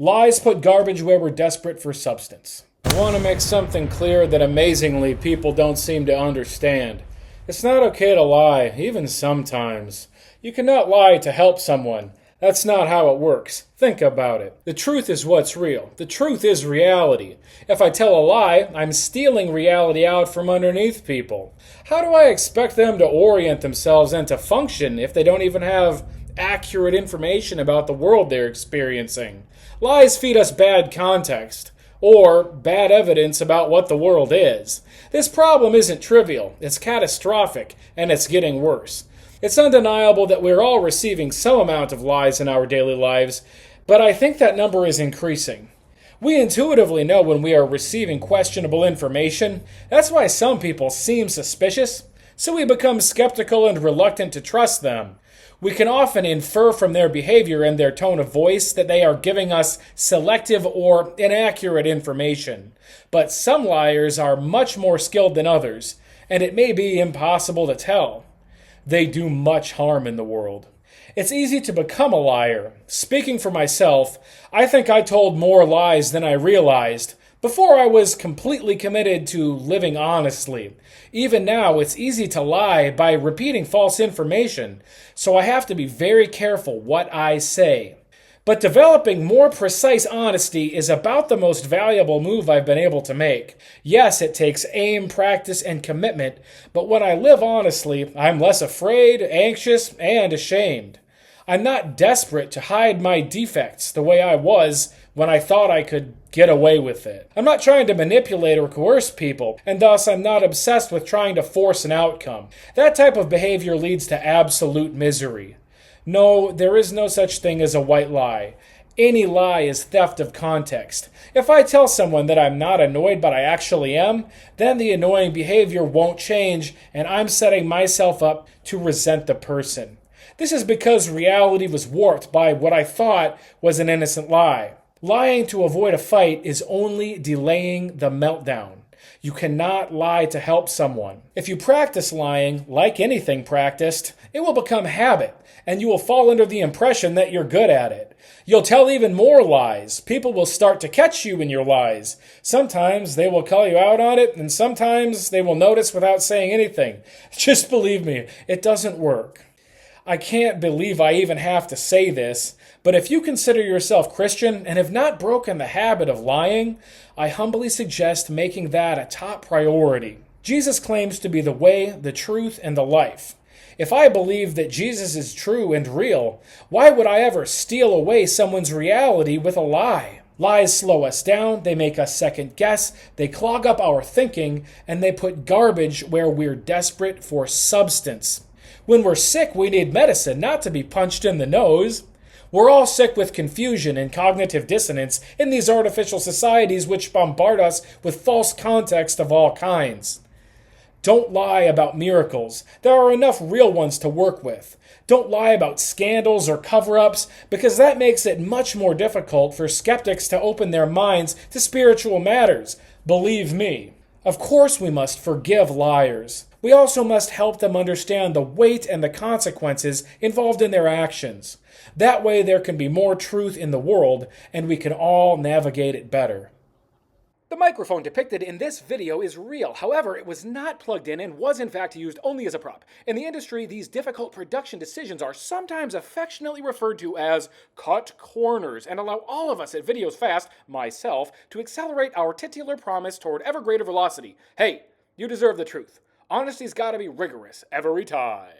Lies put garbage where we're desperate for substance. I want to make something clear that amazingly people don't seem to understand. It's not okay to lie, even sometimes. You cannot lie to help someone. That's not how it works. Think about it. The truth is what's real. The truth is reality. If I tell a lie, I'm stealing reality out from underneath people. How do I expect them to orient themselves and to function if they don't even have accurate information about the world they're experiencing? Lies feed us bad context, or bad evidence about what the world is. This problem isn't trivial, it's catastrophic, and it's getting worse. It's undeniable that we're all receiving some amount of lies in our daily lives, but I think that number is increasing. We intuitively know when we are receiving questionable information. That's why some people seem suspicious, so we become skeptical and reluctant to trust them. We can often infer from their behavior and their tone of voice that they are giving us selective or inaccurate information. But some liars are much more skilled than others, and it may be impossible to tell. They do much harm in the world. It's easy to become a liar. Speaking for myself, I think I told more lies than I realized before I was completely committed to living honestly. Even now, it's easy to lie by repeating false information, so I have to be very careful what I say. But developing more precise honesty is about the most valuable move I've been able to make. Yes, it takes aim, practice, and commitment, but when I live honestly, I'm less afraid, anxious, and ashamed. I'm not desperate to hide my defects the way I was when I thought I could get away with it. I'm not trying to manipulate or coerce people, and thus I'm not obsessed with trying to force an outcome. That type of behavior leads to absolute misery. No, there is no such thing as a white lie. Any lie is theft of context. If I tell someone that I'm not annoyed but I actually am, then the annoying behavior won't change and I'm setting myself up to resent the person. This is because reality was warped by what I thought was an innocent lie. Lying to avoid a fight is only delaying the meltdown. You cannot lie to help someone. If you practice lying, like anything practiced, it will become habit, and you will fall under the impression that you're good at it. You'll tell even more lies. People will start to catch you in your lies. Sometimes they will call you out on it, and sometimes they will notice without saying anything. Just believe me, it doesn't work. I can't believe I even have to say this, but if you consider yourself Christian and have not broken the habit of lying, I humbly suggest making that a top priority. Jesus claims to be the way, the truth, and the life. If I believe that Jesus is true and real, why would I ever steal away someone's reality with a lie? Lies slow us down, they make us second guess, they clog up our thinking, and they put garbage where we're desperate for substance. When we're sick, we need medicine, not to be punched in the nose. We're all sick with confusion and cognitive dissonance in these artificial societies which bombard us with false context of all kinds. Don't lie about miracles. There are enough real ones to work with. Don't lie about scandals or cover-ups, because that makes it much more difficult for skeptics to open their minds to spiritual matters. Believe me. Of course we must forgive liars. We also must help them understand the weight and the consequences involved in their actions. That way there can be more truth in the world, and we can all navigate it better. The microphone depicted in this video is real. However, it was not plugged in and was in fact used only as a prop. In the industry, these difficult production decisions are sometimes affectionately referred to as cut corners and allow all of us at Videos Fast, myself, to accelerate our titular promise toward ever greater velocity. Hey, you deserve the truth. Honesty's gotta be rigorous every time.